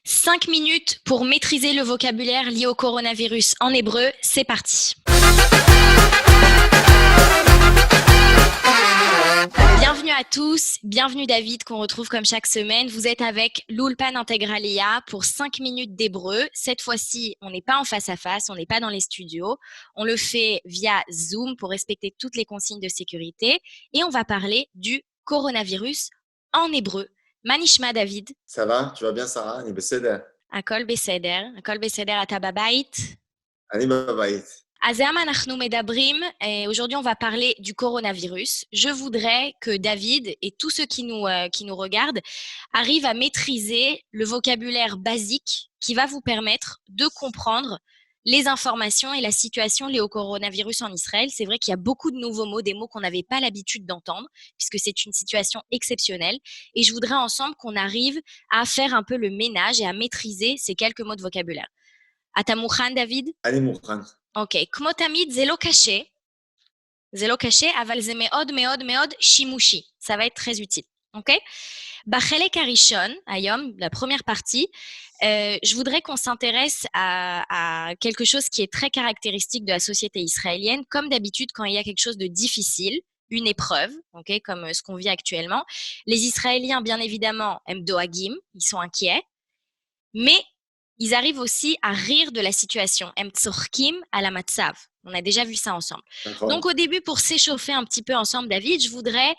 5 minutes pour maîtriser le vocabulaire lié au coronavirus en hébreu, c'est parti. Bienvenue à tous, bienvenue David qu'on retrouve comme chaque semaine. Vous êtes avec l'Ulpan Integralia pour 5 minutes d'hébreu. Cette fois-ci, on n'est pas en face à face, on n'est pas dans les studios. On le fait via Zoom pour respecter toutes les consignes de sécurité et on va parler du coronavirus en hébreu. Manishma David. Ça va? Tu vas bien, Sarah? אני בסדר. הכל בסדר, הכל בסדר, אתה בבית? אני בבית. אז היום אנחנו מדברים, aujourd'hui on va parler du coronavirus. Je voudrais que David et tous ceux qui nous regardent arrivent à maîtriser le vocabulaire basique qui va vous permettre de comprendre les informations et la situation liée au coronavirus en Israël. C'est vrai qu'il y a beaucoup de nouveaux mots, des mots qu'on n'avait pas l'habitude d'entendre, puisque c'est une situation exceptionnelle. Et je voudrais ensemble qu'on arrive à faire un peu le ménage et à maîtriser ces quelques mots de vocabulaire. אתה מוכן, דוד? אני מוכן. אוקיי, כמו תמיד זה לא קשה, אבל זה מאוד מאוד מאוד שימושי. Ça va être très utile, אוקיי? בחלק הראשון, היום, la première partie, je voudrais qu'on s'intéresse à quelque chose qui est très caractéristique de la société israélienne. Comme d'habitude, quand il y a quelque chose de difficile, une épreuve, okay, comme ce qu'on vit actuellement, les Israéliens, bien évidemment, aiment doagim, ils sont inquiets, mais ils arrivent aussi à rire de la situation. Em tzorkim à la matzav. On a déjà vu ça ensemble. D'accord. Donc, au début, pour s'échauffer un petit peu ensemble, David, je voudrais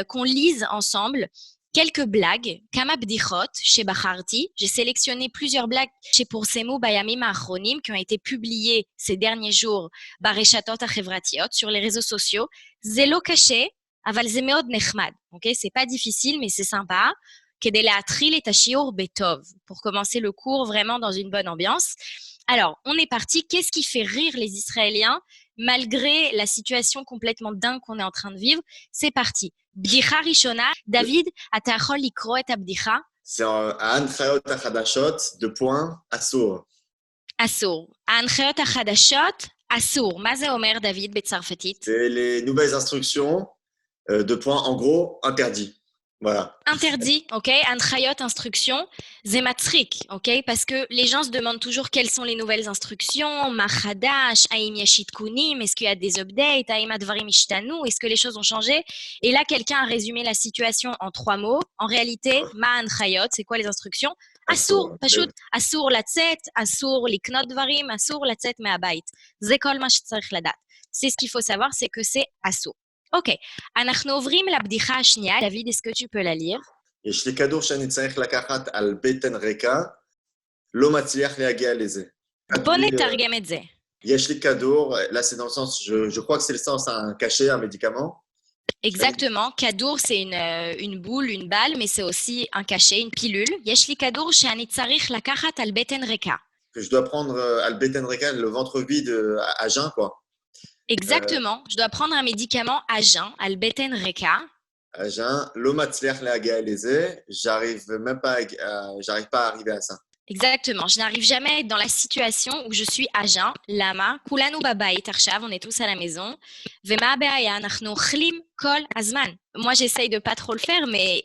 qu'on lise ensemble quelques blagues. Kama bdichot chez Bacharti. J'ai sélectionné plusieurs blagues chez Poursemou Bayamim Achronim qui ont été publiées ces derniers jours Bareshatot Achevratiyot sur les réseaux sociaux. Zelo caché, aval ze meod nechmad. Okay, c'est pas difficile, mais c'est sympa. כדי להתחיל את השיעור בטוב, pour commencer le cours vraiment dans une bonne ambiance. Alors, on est parti. Qu'est-ce qui fait rire les Israéliens malgré la situation complètement dingue qu'on est en train de vivre? C'est parti. בדיחה ראשונה. דוד, אתה יכול לקרוא את הבדיחה? C'est ההנחיות החדשות, deux points, אסור. אסור. ההנחיות החדשות, אסור. מה זה אומר, דוד, בצרפתית? C'est les nouvelles instructions, deux points, en gros, interdit. Voilà. Interdit, ok. Anchayot, instructions, c'est matzrik, ok. Parce que les gens se demandent toujours quelles sont les nouvelles instructions, machadash, aim yashit kunim, est-ce qu'il y a des updates, aim advarim ishtanu, est-ce que les choses ont changé? Et là, quelqu'un a résumé la situation en 3 mots. En réalité, ma anchayot, c'est quoi les instructions? Asur, pashut, asur latzet, asur liknot dvarim, asur latzet me'abayit. Ze kol ma shetzarich ladat. C'est ce qu'il faut savoir, c'est que c'est asur. Ok, אנחנו עוברים לבדיחה השנייה. דוד, est-ce que tu peux la lire? יש לי כדור שאני צריך לקחת על בטן ריקה, לא מצליח להגיע לזה. בוא נתרגם את זה. יש לי כדור, là c'est dans le sens, je crois que c'est le sens, un cachet, un médicament. Exactement, כדור c'est une boule, une balle, mais c'est aussi un cachet, une pilule. יש לי כדור שאני צריך לקחת על בטן ריקה. Que je dois prendre al beten reka, le ventre vide à jeun, quoi. Exactement, je dois prendre un médicament à jeun, al beten reka. À jeun, lo matzliach lehagia leze, j'arrive pas à arriver à ça. Exactement, je n'arrive jamais à être dans la situation où je suis à jeun. Lama, kulanu babayit arshav, on est tous à la maison. Vema beaya, אנחנו אוכלים כל הזמן. Moi, j'essaye de pas trop le faire, mais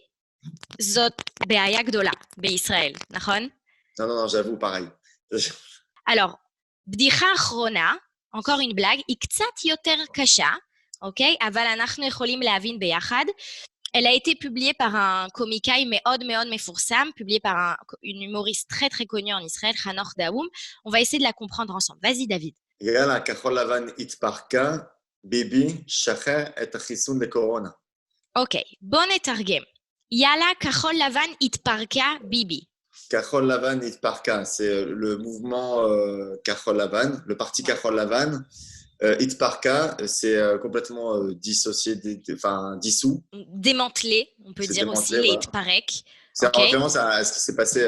זאת בעיה גדולה בישראל, נכון? Non, j'avoue, pareil. Alors, בדיחה אחרונה, encore une blague, היא קצת יותר קשה, אוקיי? אבל אנחנו יכולים להבין ביחד. Elle a été publiée par un comicaï מאוד מאוד מפורסם, publiée par une humoriste très très connue en Israël, Hanoch Daoum. On va essayer de la comprendre ensemble. Vas-y, David. יאללה, כחול לבן התפרקה, ביבי, שחרר את החיסון לקורונה. אוקיי, בוא נתרגם. יאללה, כחול לבן התפרקה, ביבי. Kachol Lavan Itparka, c'est le mouvement Kachol Lavan, le parti Kachol Lavan. Itparka, c'est complètement dissocié, dissous. Démantelé, on peut dire aussi, les Itparek. C'est en référence à ce qui s'est passé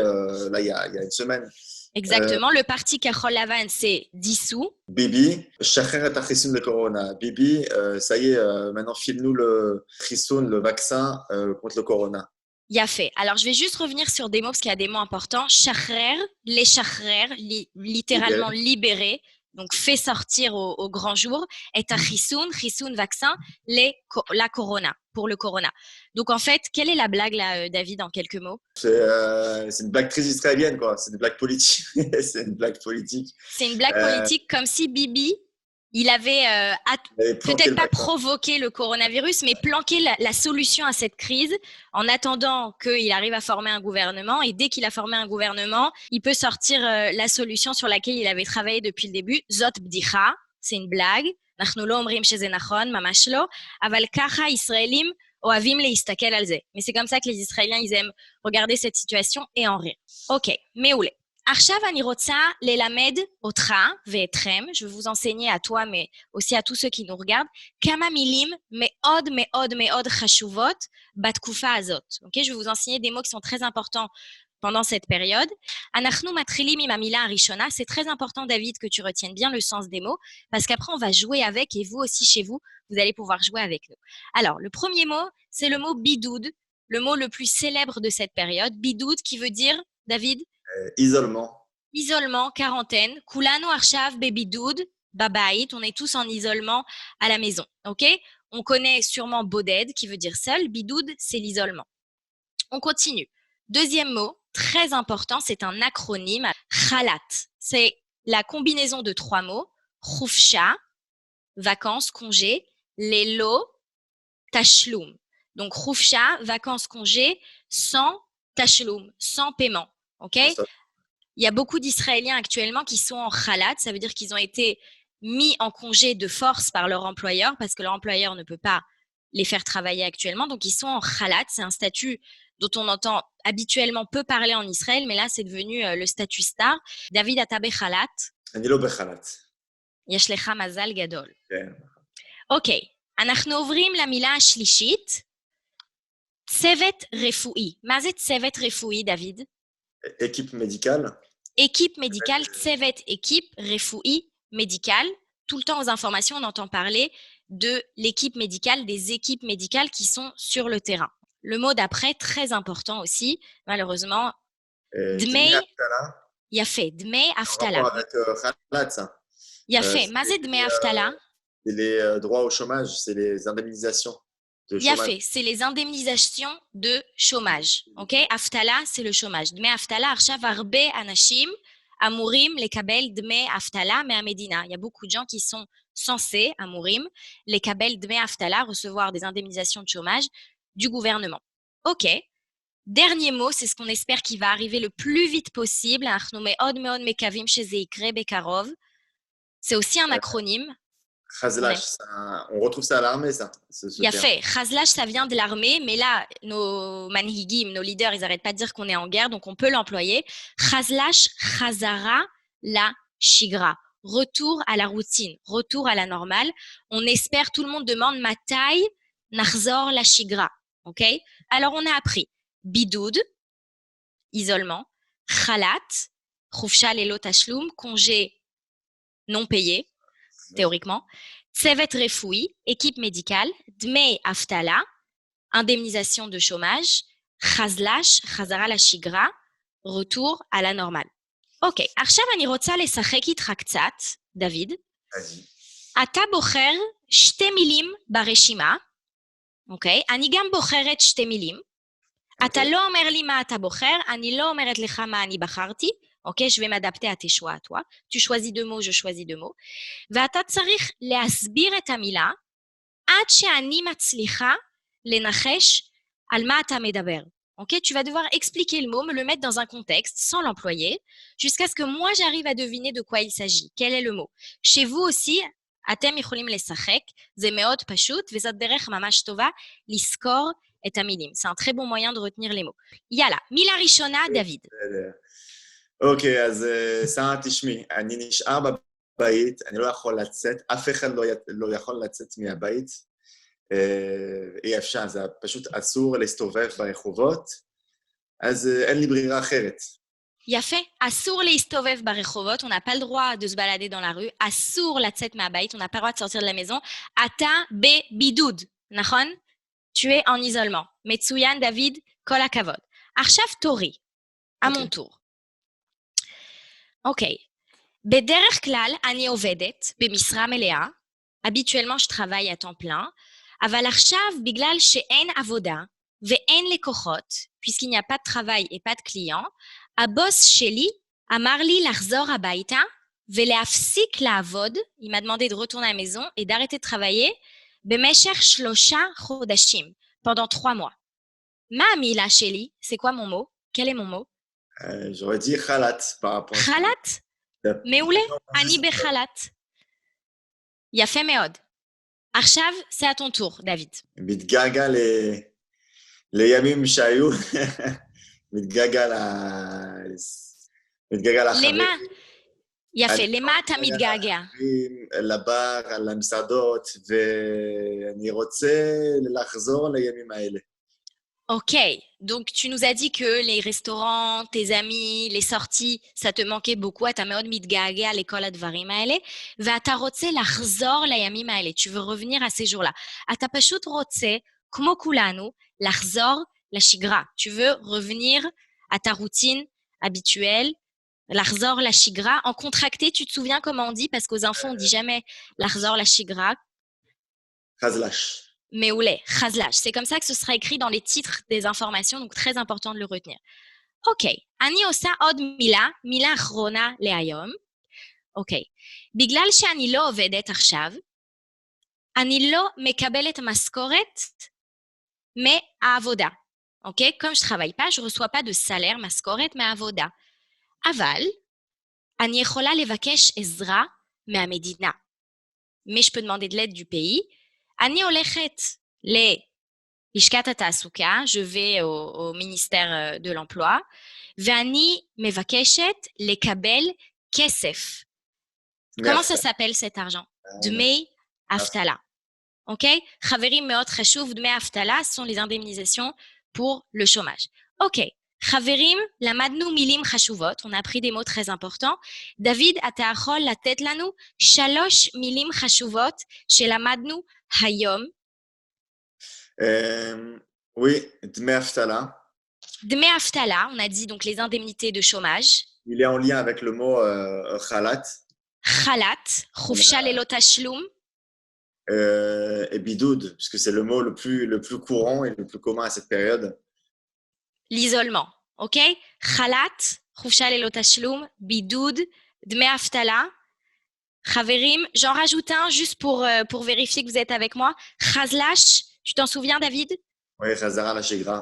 là il y a une semaine. Exactement, le parti Kachol Lavan, c'est dissous. Bibi, Shacher et Chisoun le Corona. Bibi, ça y est, maintenant file-nous le Chisoun, le vaccin contre le Corona. Yafé. Alors, je vais juste revenir sur des mots parce qu'il y a des mots importants. Shachrer, les shachrer, littéralement libérer. donc fait sortir au grand jour, est un chisoun vaccin, la corona, pour le corona. Donc en fait, quelle est la blague là, David, en quelques mots? C'est une blague très israélienne, quoi. C'est une blague politique. C'est une blague politique. C'est une blague Euh, politique comme si Bibi, il avait il avait planqué peut-être le pas vaccin. provoqué le coronavirus, mais planqué la solution à cette crise en attendant qu'il arrive à former un gouvernement. Et dès qu'il a formé un gouvernement, il peut sortir la solution sur laquelle il avait travaillé depuis le début. Zot bdicha, c'est une blague. אנחנו לא אומרים שזה נכון, ממש לא, אבל ככה ישראלים אוהבים להסתכל על זה. Mais c'est comme ça que les Israéliens, ils aiment regarder cette situation et en rire. Ok, מעולה. עכשיו אני רוצה ללמד אותך ואתכם, je vais vous enseigner à toi, mais aussi à tous ceux qui nous regardent, כמה מילים מאוד מאוד מאוד חשובות בתקופה הזאת. Okay? Je vais vous enseigner des mots qui sont très importants pendant cette période. אנחנו מתחילים עם המילה הראשונה. C'est très important, David, que tu retiennes bien le sens des mots, parce qu'après, on va jouer avec, et vous aussi, chez vous, vous allez pouvoir jouer avec nous. Alors, le premier mot, c'est le mot bidoud, le mot le plus célèbre de cette période. Bidoud, qui veut dire, David? Isolement. Isolement, quarantaine. Kulanu arshav bebidoud, babait. On est tous en isolement à la maison. Ok? On connaît sûrement boded, qui veut dire seul. Bidoud, c'est l'isolement. On continue. Deuxième mot, très important, c'est un acronyme. Khalat. C'est la combinaison de trois mots. Khufsha, vacances, congés. Lelo, tashlum. Donc, khufsha, vacances, congés, sans tashlum, sans paiement. Ok? Il y a beaucoup d'Israéliens actuellement qui sont en khalat, ça veut dire qu'ils ont été mis en congé de force par leur employeur parce que leur employeur ne peut pas les faire travailler actuellement. Donc, ils sont en khalat. C'est un statut dont on entend habituellement peu parler en Israël, mais là, c'est devenu le statut star. David, אתה בחל"ת? אני לא בחל"ת. יש לך מזל גדול. כן. אוקיי, אנחנו עוברים למילה השלישית, צוות רפואי. מה זה צוות רפואי, דוד? Équipe médicale. Équipe médicale, tsevet, équipe, refoui, médicale. Tout le temps aux informations, on entend parler de l'équipe médicale, des équipes médicales qui sont sur le terrain. Le mot d'après, très important aussi, malheureusement, dmei, il y a fait, dmei aftala. Avec khalat, ça. Il y a fait, mazé dmei aftala. C'est les droits au chômage, c'est les indemnisations. Il y a fait, c'est les indemnisations de chômage. Ok? Aftala, c'est le chômage. Dme aftala, arshav arbe anashim amurim lekabel dme aftala me'amedina. Il y a beaucoup de gens qui sont censés, amurim, lekabel dme aftala, recevoir des indemnisations de chômage du gouvernement. Ok. Dernier mot, c'est ce qu'on espère qui va arriver le plus vite possible. אנחנו מאוד מאוד מקווים שזה יקרה בקרוב. C'est aussi un acronyme. Khazlash, on retrouve ça à l'armée, ça. Il y a fait. Khazlash, ça vient de l'armée, mais là, nos manhigim, nos leaders, ils n'arrêtent pas de dire qu'on est en guerre, donc on peut l'employer. Khazlash, khazara, la shigra. Retour à la routine, retour à la normale. On espère, tout le monde demande matai, nachzor, la shigra. Ok? Alors, on a appris bidoud, isolement, khalat, khufsha lelo tashlum, congé non payé, théoriquement. Tsevet refoui, équipe médicale. Dmei aftala, indemnisation de chômage. Khazlash, khazara la shigra, retour à la normale. Ok, עכשיו אני רוצה לשחק איתך קצת, דוד. אתה בוחר שתי מילים ברשימה, אוקיי? אני גם בוחרת שתי מילים. אתה לא אומר לי מה אתה בוחר, אני לא אומרת לך מה אני בחרתי. Ok, je vais m'adapter à tes choix, à toi. Tu choisis deux mots, je choisis deux mots. ואתה צריך להסביר את המילה עד שאני מצליחה לנחש על מה אתה מדבר. Ok, tu vas devoir expliquer le mot, me le mettre dans un contexte sans l'employer, jusqu'à ce que moi j'arrive à deviner de quoi il s'agit. Quel est le mot? Chez vous aussi, אתם יכולים לשחק, זה מאוד פשוט, וזאת דרך ממש טובה לזכור את המילים. C'est un très bon moyen de retenir les mots. יאללה, מילה ראשונה, דוד. אוקיי, אז שרה, תשמעי, אני נשאר בבית, אני לא יכול לצאת, אף אחד לא יכול לצאת מהבית, אי אפשר, זה פשוט אסור להסתובב ברחובות, אז אין לי ברירה אחרת. יפה, אסור להסתובב ברחובות, on n'a pas le droit de se balader dans la rue, אסור לצאת מהבית, on n'a pas le droit de sortir de la maison, אתה בבידוד, נכון? Tu es en isolement. מצוין, דוד, כל הכבוד. עכשיו תורי, à mon tour. אוקיי, בדרך כלל, אני עובדת במשרה מלאה. Habituellement, je travaille à temps plein. אבל עכשיו, בגלל שאין עבודה ואין לקוחות, puisqu'il n'y a pas de travail et pas de clients, הבוס שלי אמר לי לחזור הביתה ולהפסיק לעבוד, il m'a demandé de retourner à la maison et d'arrêter de travailler במשך 3 חודשים, pendant 3 mois. מה המילה שלי? C'est quoi mon mot? Quel est mon mot? j'aurais dit חל"ת par rapport à... חל"ת? מעולה, אני בחל"ת. יפה מאוד. עכשיו, c'est à ton tour, דוד. מתגעגע לימים שהיו, מתגעגע לחברים. למה? יפה, למה אתה מתגעגע? לבר, למסעדות, ואני רוצה לחזור לימים האלה. Ok, donc tu nous as dit que les restaurants, tes amis, les sorties, ça te manquait beaucoup, אתה מאוד מתגעגע לכל הדברים האלה, ואתה רוצה לחזור לימים האלה, tu veux revenir à ces jours-là. אתה פשוט רוצה, כמו כולנו, לחזור לשגרה. Tu veux revenir à ta routine habituelle, לחזור לשגרה. En contracté, tu te souviens comment on dit? Parce qu'aux infos, on dit jamais לחזור לשגרה. חזל"ש. מעולה, חזל"ש. C'est comme ça que ce sera écrit dans les titres des informations, donc très important de le retenir. אוקיי, אני עושה עוד מילה אחרונה להיום. אוקיי, בגלל שאני לא עובדת עכשיו, אני לא מקבלת משכורת מהעבודה. אוקיי? Comme je travaille pas, je reçois pas de salaire, משכורת מהעבודה. אבל אני יכולה לבקש עזרה מהמדינה. Mais je peux demander de l'aide du pays. אני הולכת ללשכת התעסוקה, je vais au ministère de l'emploi, ואני מבקשת לקבל כסף. Comment ça s'appelle cet argent? דמי אבטלה. אוקיי? חברים מאוד חשוב, דמי אבטלה sont les indemnisations pour le chômage. אוקיי, חברים, למדנו מילים חשובות, on a appris des mots très importants. דוד, אתה יכול לתת לנו 3 מילים חשובות שלמדנו היום? Oui, דמי אבטלה. דמי אבטלה, on a dit donc les indemnités de chômage. Il est en lien avec le mot חל"ת. חל"ת, חופשה ללא תשלום. Et bidoud, puisque c'est le mot le plus courant et le plus commun à cette période. L'isolement, ok? חל"ת, חופשה ללא תשלום, בידוד, דמי אבטלה. חברים, j'en rajoute un juste pour vérifier que vous êtes avec moi. חזל"ש, tu t'en souviens, David? Oui, חזרה לשגרה.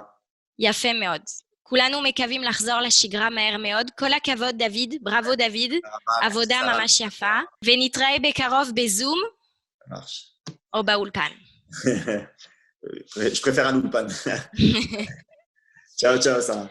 יפה מאוד. כולנו מקווים לחזור לשגרה מהר מאוד. כל הכבוד, דוד. בראבו, דוד. עבודה ממש יפה. ונתראה בקרוב בזום. או באולפן. Je préfère un ulpan. Ciao, ciao, Sarah.